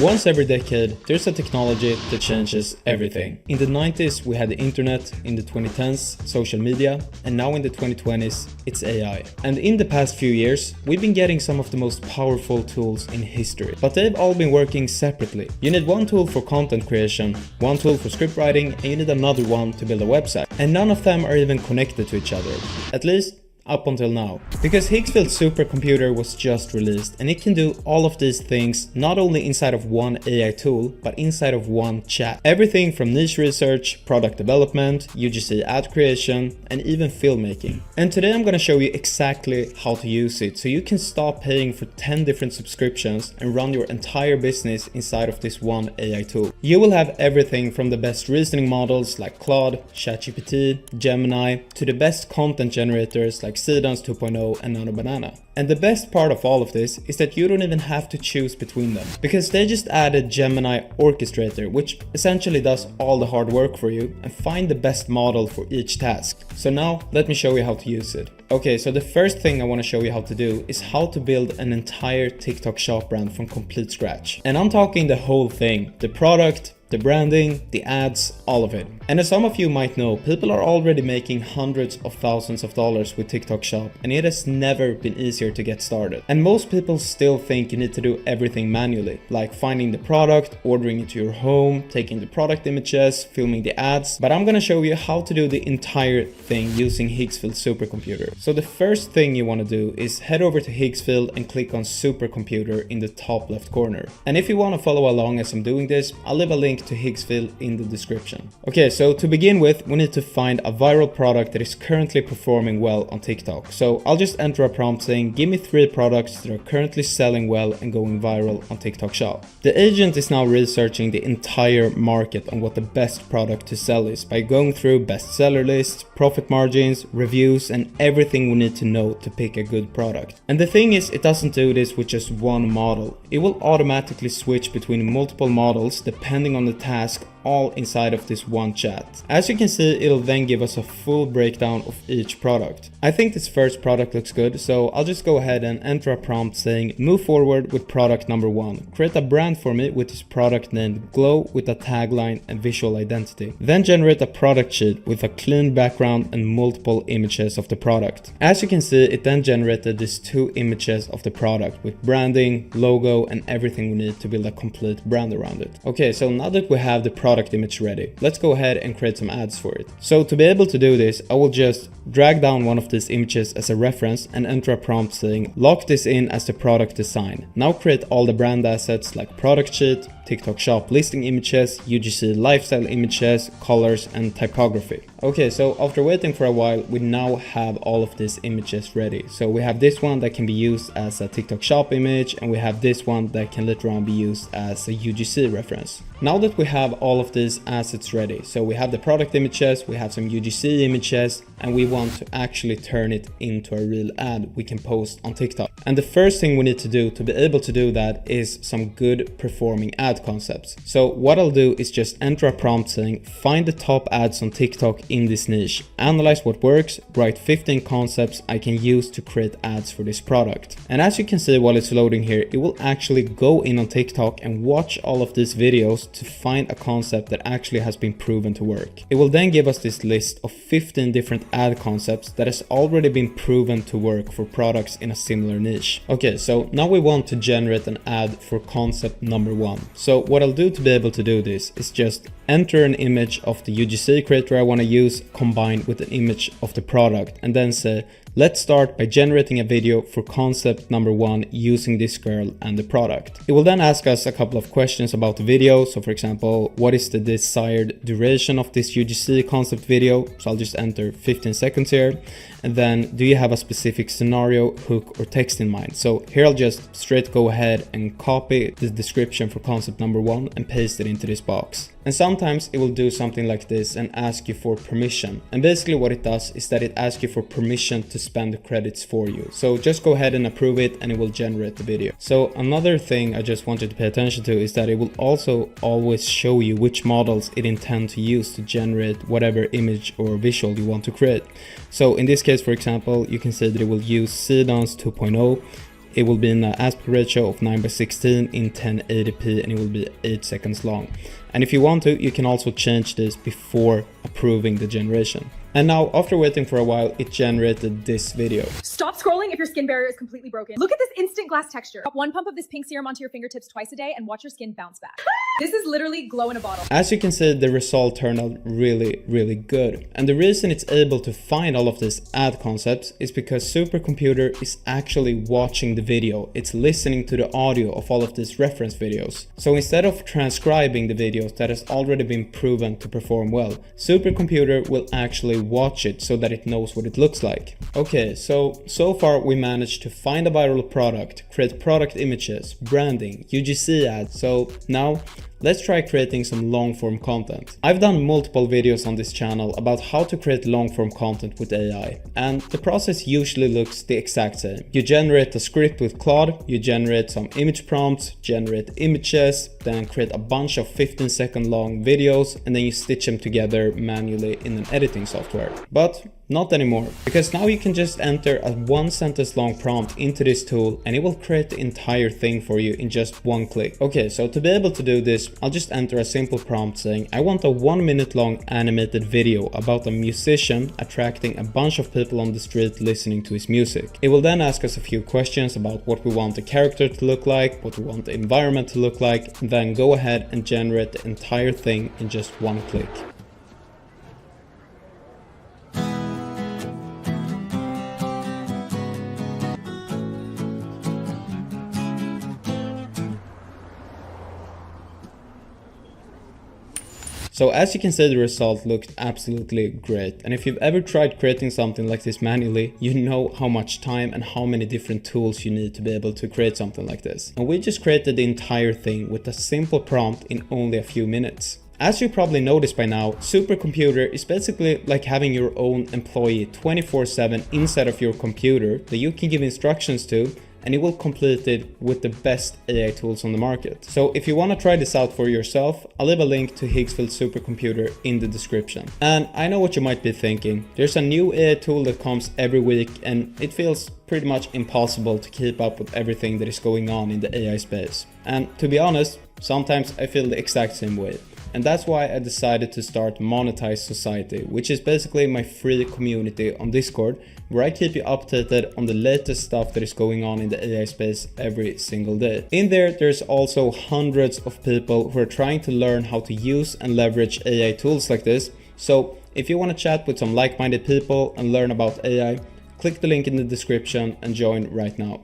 Once every decade, there's a technology that changes everything. In the 90s, we had the internet, in the 2010s, social media, and now in the 2020s, it's AI. And in the past few years, we've been getting some of the most powerful tools in history, but they've all been working separately. You need one tool for content creation, one tool for script writing, and you need another one to build a website. And none of them are even connected to each other. At least, up until now. Because Higgsfield Supercomputer was just released and it can do all of these things not only inside of one AI tool, but inside of one chat. Everything from niche research, product development, UGC ad creation, and even filmmaking. And today I'm gonna show you exactly how to use it so you can stop paying for 10 different subscriptions and run your entire business inside of this one AI tool. You will have everything from the best reasoning models like Claude, ChatGPT, Gemini, to the best content generators like Seedance 2.0 and Nano Banana. And the best part of all of this is that you don't even have to choose between them, because they just added Gemini Orchestrator, which essentially does all the hard work for you and find the best model for each task. So now let me show you how to use it. Okay, so the first thing I want to show you how to do is how to build an entire TikTok shop brand from complete scratch. And I'm talking the whole thing, the product, the branding, the ads, all of it. And as some of you might know, people are already making hundreds of thousands of dollars with TikTok Shop, and it has never been easier to get started. And most people still think you need to do everything manually, like finding the product, ordering it to your home, taking the product images, filming the ads. But I'm gonna show you how to do the entire thing using Higgsfield Supercomputer. So the first thing you wanna do is head over to Higgsfield and click on Supercomputer in the top left corner. And if you wanna follow along as I'm doing this, I'll leave a link to Higgsfield in the description. Okay, so to begin with, we need to find a viral product that is currently performing well on TikTok. So I'll just enter a prompt saying, give me 3 products that are currently selling well and going viral on TikTok Shop. The agent is now researching the entire market on what the best product to sell is by going through bestseller lists, profit margins, reviews, and everything we need to know to pick a good product. And the thing is, it doesn't do this with just one model. It will automatically switch between multiple models depending on the task, all inside of this one chat. As you can see, it'll then give us a full breakdown of each product. I think this first product looks good, so I'll just go ahead and enter a prompt saying, move forward with product number 1. Create a brand for me with this product named Glow with a tagline and visual identity. Then generate a product sheet with a clean background and multiple images of the product. As you can see, it then generated these 2 images of the product with branding, logo, and everything we need to build a complete brand around it. Okay, so now that we have the product image ready, let's go ahead and create some ads for it. So to be able to do this, I will just drag down one of these images as a reference and enter a prompt saying, lock this in as the product design. Now create all the brand assets like product sheet, TikTok shop listing images, UGC lifestyle images, colors, and typography. Okay, so after waiting for a while, we now have all of these images ready. So we have this one that can be used as a TikTok shop image, and we have this one that can later on be used as a UGC reference. Now that we have all of these assets ready, so we have the product images, we have some UGC images, and we want to actually turn it into a real ad we can post on TikTok. And the first thing we need to do to be able to do that is some good performing ad concepts. So what I'll do is just enter a prompt saying, find the top ads on TikTok in this niche, analyze what works, write 15 concepts I can use to create ads for this product. And as you can see while it's loading here, it will actually go in on TikTok and watch all of these videos to find a concept that actually has been proven to work. It will then give us this list of 15 different ad concepts that has already been proven to work for products in a similar niche. Okay, so now we want to generate an ad for concept number 1. So what I'll do to be able to do this is just enter an image of the UGC creator I want to use combined with an image of the product, and then say, let's start by generating a video for concept number 1 using this girl and the product. It will then ask us a couple of questions about the video. So for example, what is the desired duration of this UGC concept video? So I'll just enter 15 seconds here. And then, do you have a specific scenario, hook, or text in mind? So here I'll just straight go ahead and copy the description for concept number 1 and paste it into this box. And sometimes it will do something like this and ask you for permission. And basically what it does is that it asks you for permission to spend the credits for you. So just go ahead and approve it and it will generate the video. So another thing I just want you to pay attention to is that it will also always show you which models it intends to use to generate whatever image or visual you want to create. So in this case, for example, you can see that it will use Seedance 2.0. it will be in an aspect ratio of 9:16 in 1080p, and it will be 8 seconds long. And if you want to, you can also change this before approving the generation. And now, after waiting for a while, it generated this video. Stop scrolling if your skin barrier is completely broken. Look at this instant glass texture. Drop 1 pump of this pink serum onto your fingertips twice a day and watch your skin bounce back. This is literally glow in a bottle. As you can see, the result turned out really good. And the reason it's able to find all of these ad concepts is because Supercomputer is actually watching the video. It's listening to the audio of all of these reference videos. So instead of transcribing the videos that has already been proven to perform well, Supercomputer will actually watch it so that it knows what it looks like. Okay, so far we managed to find a viral product, create product images, branding, UGC ads. So now let's try creating some long-form content. I've done multiple videos on this channel about how to create long-form content with AI, and the process usually looks the exact same. You generate a script with Claude, you generate some image prompts, generate images, then create a bunch of 15-second long videos, and then you stitch them together manually in an editing software. But not anymore, because now you can just enter a 1-sentence long prompt into this tool and it will create the entire thing for you in just 1 click. Okay, so to be able to do this, I'll just enter a simple prompt saying I want a 1-minute long animated video about a musician attracting a bunch of people on the street listening to his music. It will then ask us a few questions about what we want the character to look like, what we want the environment to look like, and then go ahead and generate the entire thing in just 1 click. So as you can see, the result looked absolutely great. And if you've ever tried creating something like this manually, you know how much time and how many different tools you need to be able to create something like this. And we just created the entire thing with a simple prompt in only a few minutes. As you probably noticed by now, Supercomputer is basically like having your own employee 24/7 inside of your computer that you can give instructions to, and it will complete it with the best AI tools on the market. So if you want to try this out for yourself, I'll leave a link to Higgsfield Supercomputer in the description. And I know what you might be thinking. There's a new AI tool that comes every week, and it feels pretty much impossible to keep up with everything that is going on in the AI space. And to be honest, sometimes I feel the exact same way. And that's why I decided to start Monetize Society, which is basically my free community on Discord, where I keep you updated on the latest stuff that is going on in the AI space every single day. In there, there's also hundreds of people who are trying to learn how to use and leverage AI tools like this. So if you want to chat with some like-minded people and learn about AI, click the link in the description and join right now.